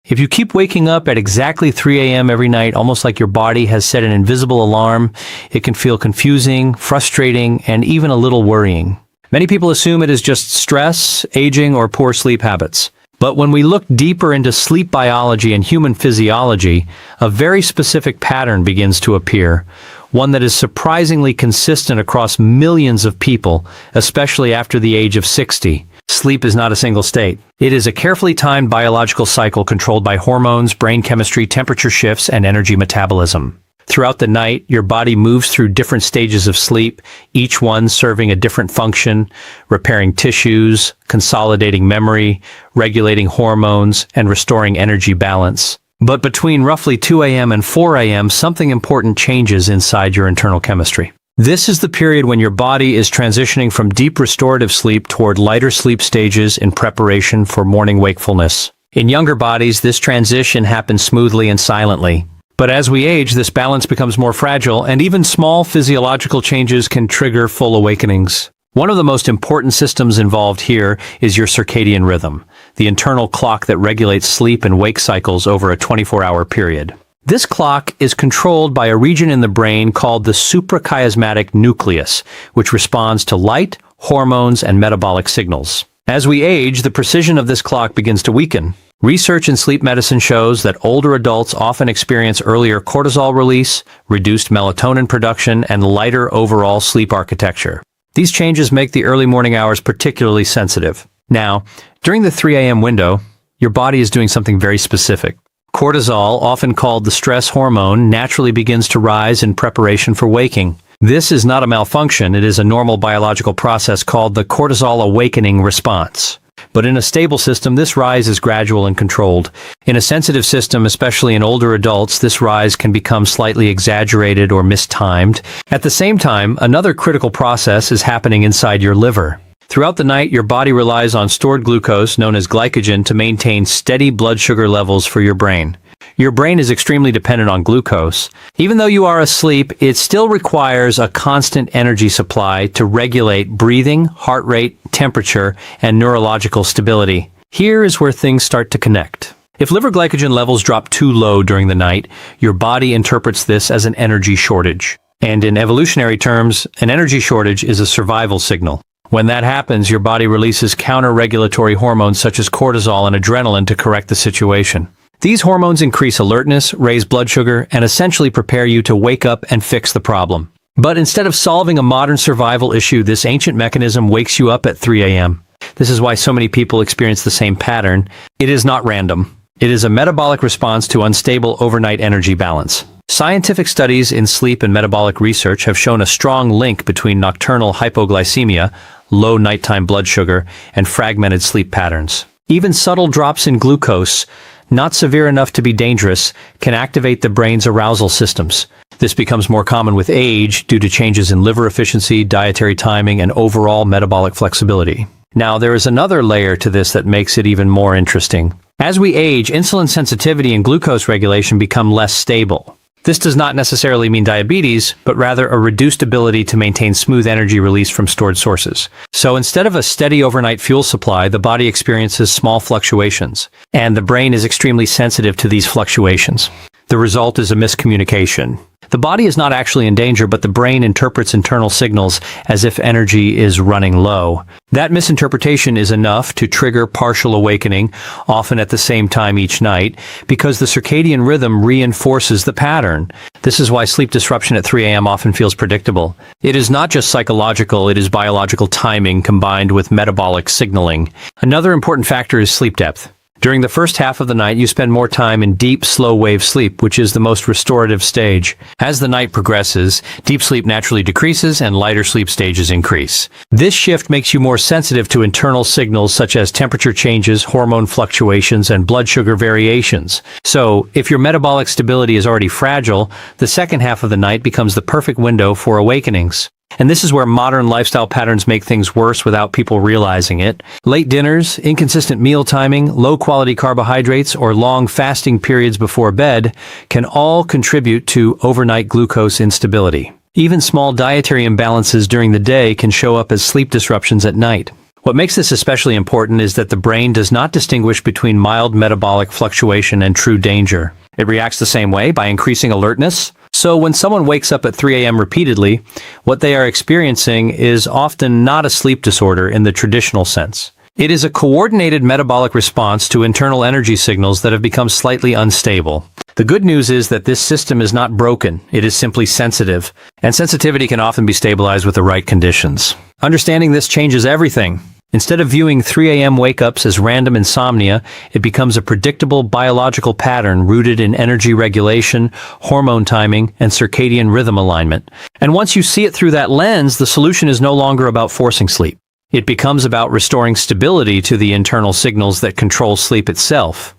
If you keep waking up at exactly 3 a.m. every night, almost like your body has set an invisible alarm, it can feel confusing, frustrating, and even a little worrying. Many people assume it is just stress, aging, or poor sleep habits. But when we look deeper into sleep biology and human physiology, a very specific pattern begins to appear, one that is surprisingly consistent across millions of people, especially after the age of 60. Sleep is not a single state. It is a carefully timed biological cycle controlled by hormones, brain chemistry, temperature shifts, and energy metabolism. Throughout the night, your body moves through different stages of sleep, each one serving a different function, repairing tissues, consolidating memory, regulating hormones, and restoring energy balance. But between roughly 2 a.m. and 4 a.m., something important changes inside your internal chemistry. This is the period when your body is transitioning from deep restorative sleep toward lighter sleep stages in preparation for morning wakefulness. In younger bodies, this transition happens smoothly and silently. But as we age, this balance becomes more fragile, and even small physiological changes can trigger full awakenings. One of the most important systems involved here is your circadian rhythm, the internal clock that regulates sleep and wake cycles over a 24-hour period. This clock is controlled by a region in the brain called the suprachiasmatic nucleus, which responds to light, hormones, and metabolic signals. As we age, the precision of this clock begins to weaken. Research in sleep medicine shows that older adults often experience earlier cortisol release, reduced melatonin production, and lighter overall sleep architecture. These changes make the early morning hours particularly sensitive. Now, during the 3 a.m. window, your body is doing something very specific. Cortisol, often called the stress hormone, naturally begins to rise in preparation for waking. This is not a malfunction, it is a normal biological process called the cortisol awakening response. But in a stable system, this rise is gradual and controlled. In a sensitive system, especially in older adults, this rise can become slightly exaggerated or mistimed. At the same time, another critical process is happening inside your liver. Throughout the night, your body relies on stored glucose, known as glycogen, to maintain steady blood sugar levels for your brain. Your brain is extremely dependent on glucose. Even though you are asleep, it still requires a constant energy supply to regulate breathing, heart rate, temperature, and neurological stability. Here is where things start to connect. If liver glycogen levels drop too low during the night, your body interprets this as an energy shortage. And in evolutionary terms, an energy shortage is a survival signal. When that happens, your body releases counter-regulatory hormones such as cortisol and adrenaline to correct the situation. These hormones increase alertness, raise blood sugar, and essentially prepare you to wake up and fix the problem. But instead of solving a modern survival issue, this ancient mechanism wakes you up at 3 a.m. This is why so many people experience the same pattern. It is not random. It is a metabolic response to unstable overnight energy balance. Scientific studies in sleep and metabolic research have shown a strong link between nocturnal hypoglycemia, low nighttime blood sugar, and fragmented sleep patterns. Even subtle drops in glucose, not severe enough to be dangerous, can activate the brain's arousal systems. This becomes more common with age due to changes in liver efficiency, dietary timing, and overall metabolic flexibility. Now, there is another layer to this that makes it even more interesting. As we age, insulin sensitivity and glucose regulation become less stable. This does not necessarily mean diabetes, but rather a reduced ability to maintain smooth energy release from stored sources. So instead of a steady overnight fuel supply, the body experiences small fluctuations, and the brain is extremely sensitive to these fluctuations. The result is a miscommunication. The body is not actually in danger, but the brain interprets internal signals as if energy is running low. That misinterpretation is enough to trigger partial awakening, often at the same time each night, because the circadian rhythm reinforces the pattern. This is why sleep disruption at 3 a.m. often feels predictable. It is not just psychological, it is biological timing combined with metabolic signaling. Another important factor is sleep depth. During the first half of the night, you spend more time in deep, slow-wave sleep, which is the most restorative stage. As the night progresses, deep sleep naturally decreases and lighter sleep stages increase. This shift makes you more sensitive to internal signals such as temperature changes, hormone fluctuations, and blood sugar variations. So, if your metabolic stability is already fragile, the second half of the night becomes the perfect window for awakenings. And this is where modern lifestyle patterns make things worse without people realizing it. Late dinners, inconsistent meal timing, low-quality carbohydrates, or long fasting periods before bed can all contribute to overnight glucose instability. Even small dietary imbalances during the day can show up as sleep disruptions at night. What makes this especially important is that the brain does not distinguish between mild metabolic fluctuation and true danger. It reacts the same way by increasing alertness. So when someone wakes up at 3 a.m. repeatedly, what they are experiencing is often not a sleep disorder in the traditional sense. It is a coordinated metabolic response to internal energy signals that have become slightly unstable. The good news is that this system is not broken, it is simply sensitive, and sensitivity can often be stabilized with the right conditions. Understanding this changes everything. Instead of viewing 3 a.m. wake-ups as random insomnia, it becomes a predictable biological pattern rooted in energy regulation, hormone timing, and circadian rhythm alignment. And once you see it through that lens, the solution is no longer about forcing sleep. It becomes about restoring stability to the internal signals that control sleep itself.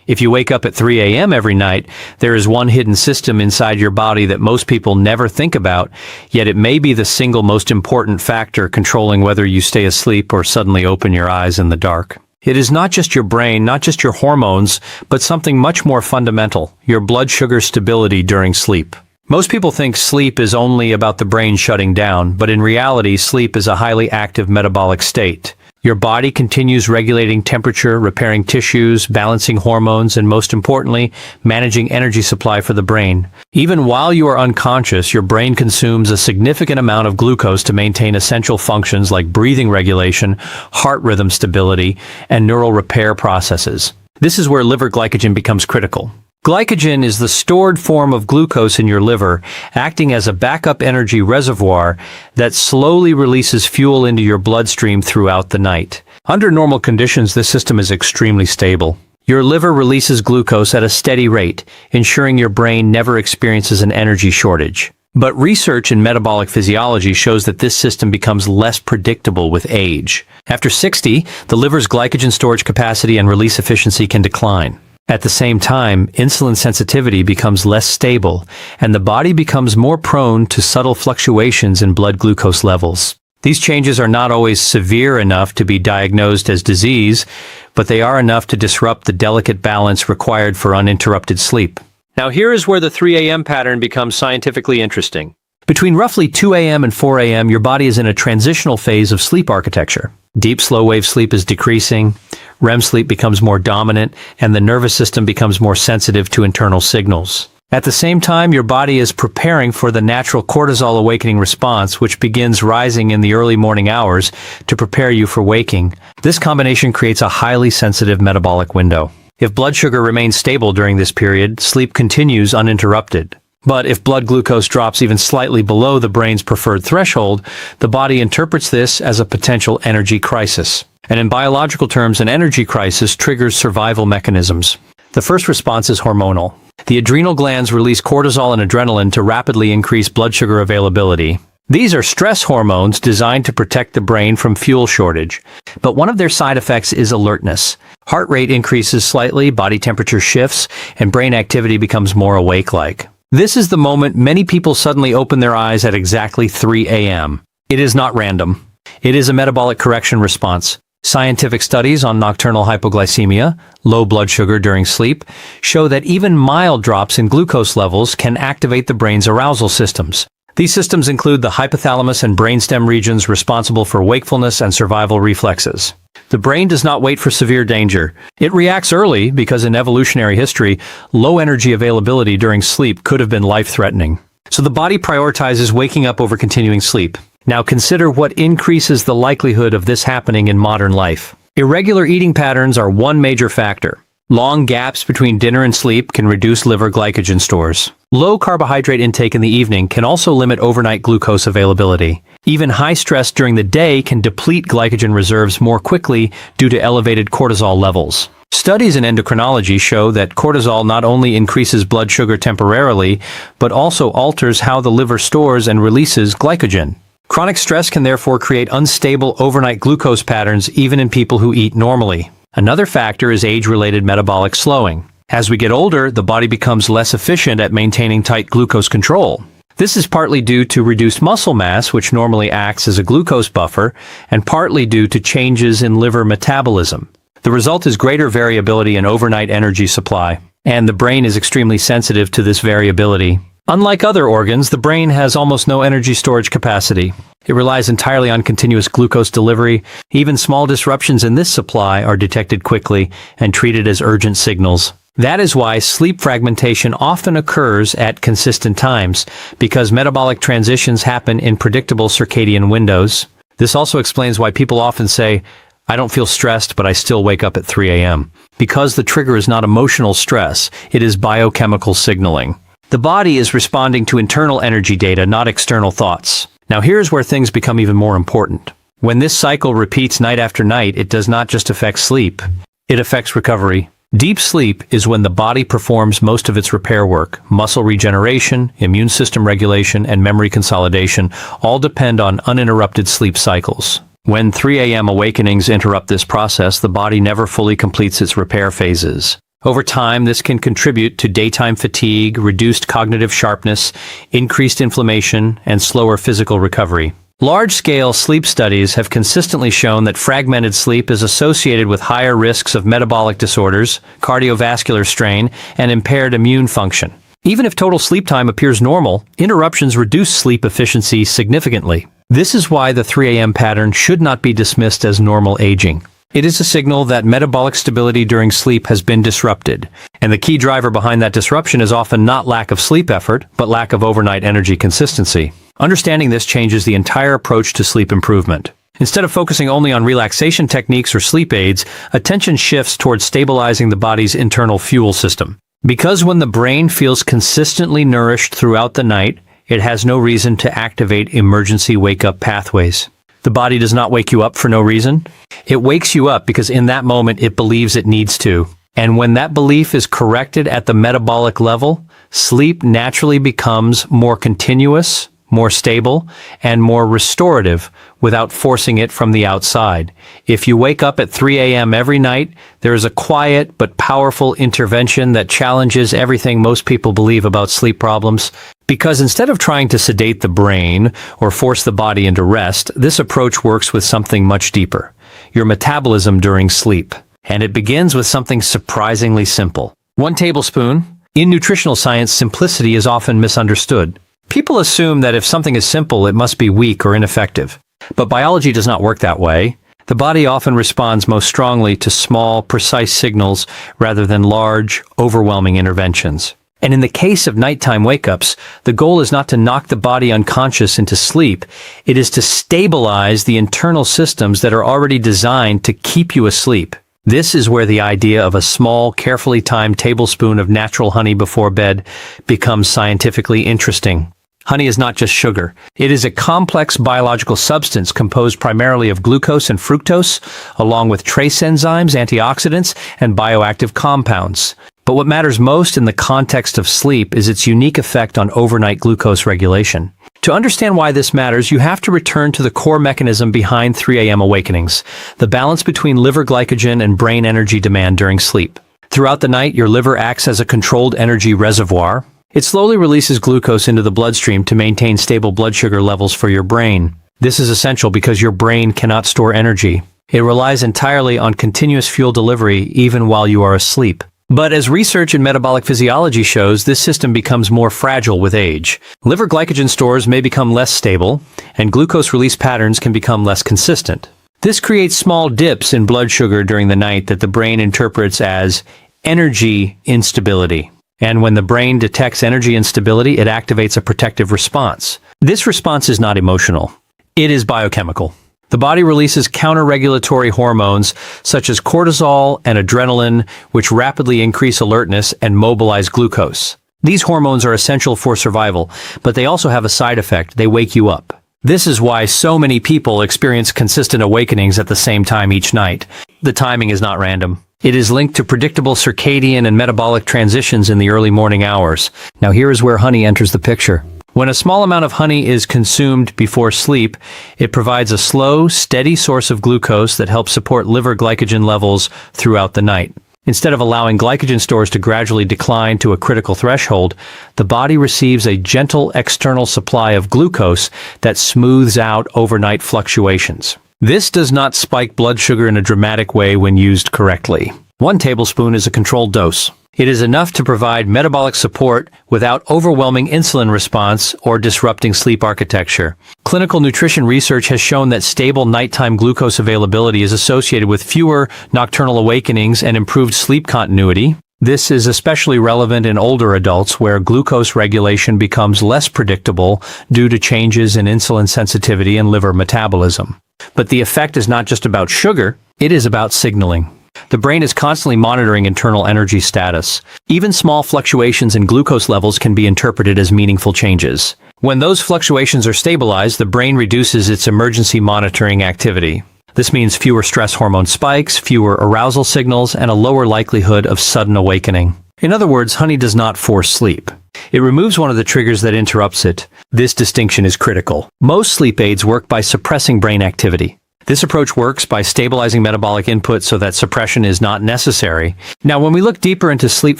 If you wake up at 3 a.m. every night, there is one hidden system inside your body that most people never think about, yet it may be the single most important factor controlling whether you stay asleep or suddenly open your eyes in the dark. It is not just your brain, not just your hormones, but something much more fundamental, your blood sugar stability during sleep. Most people think sleep is only about the brain shutting down, but in reality, sleep is a highly active metabolic state. Your body continues regulating temperature, repairing tissues, balancing hormones, and most importantly, managing energy supply for the brain. Even while you are unconscious, your brain consumes a significant amount of glucose to maintain essential functions like breathing regulation, heart rhythm stability, and neural repair processes. This is where liver glycogen becomes critical. Glycogen is the stored form of glucose in your liver, acting as a backup energy reservoir that slowly releases fuel into your bloodstream throughout the night. Under normal conditions, this system is extremely stable. Your liver releases glucose at a steady rate, ensuring your brain never experiences an energy shortage. But research in metabolic physiology shows that this system becomes less predictable with age. After 60, the liver's glycogen storage capacity and release efficiency can decline. At the same time, insulin sensitivity becomes less stable, and the body becomes more prone to subtle fluctuations in blood glucose levels. These changes are not always severe enough to be diagnosed as disease, but they are enough to disrupt the delicate balance required for uninterrupted sleep. Now here is where the 3 a.m. pattern becomes scientifically interesting. Between roughly 2 a.m. and 4 a.m., your body is in a transitional phase of sleep architecture. Deep slow-wave sleep is decreasing, REM sleep becomes more dominant, and the nervous system becomes more sensitive to internal signals. At the same time, your body is preparing for the natural cortisol awakening response, which begins rising in the early morning hours to prepare you for waking. This combination creates a highly sensitive metabolic window. If blood sugar remains stable during this period, sleep continues uninterrupted. But if blood glucose drops even slightly below the brain's preferred threshold, the body interprets this as a potential energy crisis. And in biological terms, an energy crisis triggers survival mechanisms. The first response is hormonal. The adrenal glands release cortisol and adrenaline to rapidly increase blood sugar availability. These are stress hormones designed to protect the brain from fuel shortage. But one of their side effects is alertness. Heart rate increases slightly, body temperature shifts, and brain activity becomes more awake-like. This is the moment many people suddenly open their eyes at exactly 3 a.m. It is not random. It is a metabolic correction response. Scientific studies on nocturnal hypoglycemia, low blood sugar during sleep, show that even mild drops in glucose levels can activate the brain's arousal systems. These systems include the hypothalamus and brainstem regions responsible for wakefulness and survival reflexes. The brain does not wait for severe danger. It reacts early because in evolutionary history, low energy availability during sleep could have been life-threatening. So the body prioritizes waking up over continuing sleep. Now consider what increases the likelihood of this happening in modern life. Irregular eating patterns are one major factor. Long gaps between dinner and sleep can reduce liver glycogen stores. Low carbohydrate intake in the evening can also limit overnight glucose availability. Even high stress during the day can deplete glycogen reserves more quickly due to elevated cortisol levels. Studies in endocrinology show that cortisol not only increases blood sugar temporarily, but also alters how the liver stores and releases glycogen. Chronic stress can therefore create unstable overnight glucose patterns even in people who eat normally. Another factor is age-related metabolic slowing. As we get older, the body becomes less efficient at maintaining tight glucose control. This is partly due to reduced muscle mass, which normally acts as a glucose buffer, and partly due to changes in liver metabolism. The result is greater variability in overnight energy supply, and the brain is extremely sensitive to this variability. Unlike other organs, the brain has almost no energy storage capacity. It relies entirely on continuous glucose delivery. Even small disruptions in this supply are detected quickly and treated as urgent signals. That is why sleep fragmentation often occurs at consistent times, because metabolic transitions happen in predictable circadian windows. This also explains why people often say, "I don't feel stressed, but I still wake up at 3 a.m." Because the trigger is not emotional stress, it is biochemical signaling. The body is responding to internal energy data, not external thoughts. Now here's where things become even more important. When this cycle repeats night after night, it does not just affect sleep, it affects recovery. Deep sleep is when the body performs most of its repair work. Muscle regeneration, immune system regulation, and memory consolidation all depend on uninterrupted sleep cycles. When 3 a.m. awakenings interrupt this process, the body never fully completes its repair phases. Over time, this can contribute to daytime fatigue, reduced cognitive sharpness, increased inflammation, and slower physical recovery. Large-scale sleep studies have consistently shown that fragmented sleep is associated with higher risks of metabolic disorders, cardiovascular strain, and impaired immune function. Even if total sleep time appears normal, interruptions reduce sleep efficiency significantly. This is why the 3 a.m. pattern should not be dismissed as normal aging. It is a signal that metabolic stability during sleep has been disrupted, and the key driver behind that disruption is often not lack of sleep effort, but lack of overnight energy consistency. Understanding this changes the entire approach to sleep improvement. Instead of focusing only on relaxation techniques or sleep aids, attention shifts towards stabilizing the body's internal fuel system. Because when the brain feels consistently nourished throughout the night, it has no reason to activate emergency wake-up pathways. The body does not wake you up for no reason. It wakes you up because in that moment it believes it needs to. And when that belief is corrected at the metabolic level, sleep naturally becomes more continuous, more stable, and more restorative without forcing it from the outside. If you wake up at 3 a.m. every night, there is a quiet but powerful intervention that challenges everything most people believe about sleep problems. Because instead of trying to sedate the brain or force the body into rest, this approach works with something much deeper: your metabolism during sleep. And it begins with something surprisingly simple. 1 tablespoon. In nutritional science, simplicity is often misunderstood. People assume that if something is simple, it must be weak or ineffective. But biology does not work that way. The body often responds most strongly to small, precise signals rather than large, overwhelming interventions. And in the case of nighttime wake-ups, the goal is not to knock the body unconscious into sleep. It is to stabilize the internal systems that are already designed to keep you asleep. This is where the idea of a small, carefully timed tablespoon of natural honey before bed becomes scientifically interesting. Honey is not just sugar. It is a complex biological substance composed primarily of glucose and fructose, along with trace enzymes, antioxidants, and bioactive compounds. But what matters most in the context of sleep is its unique effect on overnight glucose regulation. To understand why this matters, you have to return to the core mechanism behind 3 a.m. awakenings, the balance between liver glycogen and brain energy demand during sleep. Throughout the night, your liver acts as a controlled energy reservoir. It slowly releases glucose into the bloodstream to maintain stable blood sugar levels for your brain. This is essential because your brain cannot store energy. It relies entirely on continuous fuel delivery even while you are asleep. But as research in metabolic physiology shows, this system becomes more fragile with age. Liver glycogen stores may become less stable, and glucose release patterns can become less consistent. This creates small dips in blood sugar during the night that the brain interprets as energy instability. And when the brain detects energy instability, it activates a protective response. This response is not emotional. It is biochemical. The body releases counter-regulatory hormones such as cortisol and adrenaline, which rapidly increase alertness and mobilize glucose. These hormones are essential for survival, but they also have a side effect: they wake you up. This is why so many people experience consistent awakenings at the same time each night. The timing is not random. It is linked to predictable circadian and metabolic transitions in the early morning hours. Now here is where honey enters the picture. When a small amount of honey is consumed before sleep, it provides a slow, steady source of glucose that helps support liver glycogen levels throughout the night. Instead of allowing glycogen stores to gradually decline to a critical threshold, the body receives a gentle external supply of glucose that smooths out overnight fluctuations. This does not spike blood sugar in a dramatic way when used correctly. 1 tablespoon is a controlled dose. It is enough to provide metabolic support without overwhelming insulin response or disrupting sleep architecture. Clinical nutrition research has shown that stable nighttime glucose availability is associated with fewer nocturnal awakenings and improved sleep continuity. This is especially relevant in older adults where glucose regulation becomes less predictable due to changes in insulin sensitivity and liver metabolism. But the effect is not just about sugar, it is about signaling. The brain is constantly monitoring internal energy status. Even small fluctuations in glucose levels can be interpreted as meaningful changes. When those fluctuations are stabilized, the brain reduces its emergency monitoring activity. This means fewer stress hormone spikes, fewer arousal signals, and a lower likelihood of sudden awakening. In other words, honey does not force sleep. It removes one of the triggers that interrupts it. This distinction is critical. Most sleep aids work by suppressing brain activity. This approach works by stabilizing metabolic input so that suppression is not necessary. Now, when we look deeper into sleep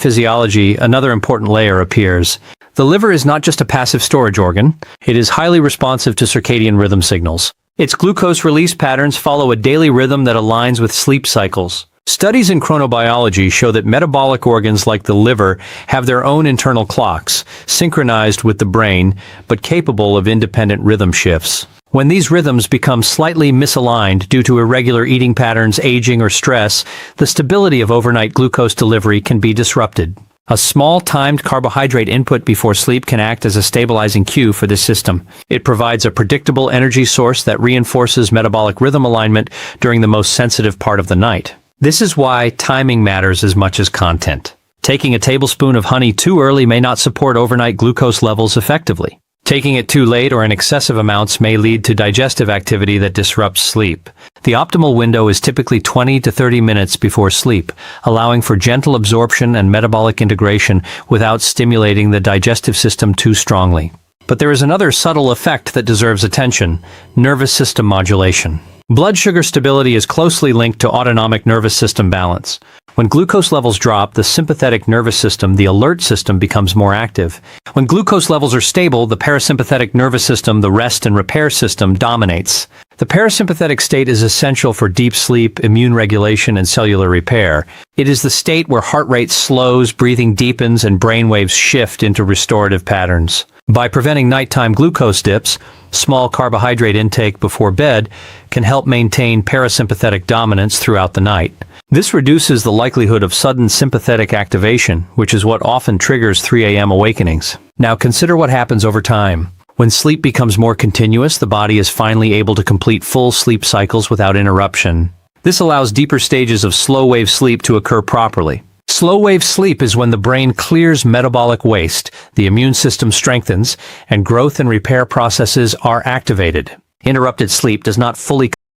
physiology, another important layer appears. The liver is not just a passive storage organ. It is highly responsive to circadian rhythm signals. Its glucose release patterns follow a daily rhythm that aligns with sleep cycles. Studies in chronobiology show that metabolic organs like the liver have their own internal clocks, synchronized with the brain, but capable of independent rhythm shifts. When these rhythms become slightly misaligned due to irregular eating patterns, aging, or stress, the stability of overnight glucose delivery can be disrupted. A small timed carbohydrate input before sleep can act as a stabilizing cue for this system. It provides a predictable energy source that reinforces metabolic rhythm alignment during the most sensitive part of the night. This is why timing matters as much as content. Taking a tablespoon of honey too early may not support overnight glucose levels effectively. Taking it too late or in excessive amounts may lead to digestive activity that disrupts sleep. The optimal window is typically 20 to 30 minutes before sleep, allowing for gentle absorption and metabolic integration without stimulating the digestive system too strongly. But there is another subtle effect that deserves attention: nervous system modulation. Blood sugar stability is closely linked to autonomic nervous system balance. When glucose levels drop, the sympathetic nervous system, the alert system, becomes more active. When glucose levels are stable, the parasympathetic nervous system, the rest and repair system, dominates. The parasympathetic state is essential for deep sleep, immune regulation, and cellular repair. It is the state where heart rate slows, breathing deepens, and brainwaves shift into restorative patterns. By preventing nighttime glucose dips, small carbohydrate intake before bed can help maintain parasympathetic dominance throughout the night. This reduces the likelihood of sudden sympathetic activation, which is what often triggers 3 a.m. awakenings. Now consider what happens over time. When sleep becomes more continuous, the body is finally able to complete full sleep cycles without interruption. This allows deeper stages of slow-wave sleep to occur properly. Slow-wave sleep is when the brain clears metabolic waste, the immune system strengthens, and growth and repair processes are activated. Interrupted sleep does not fully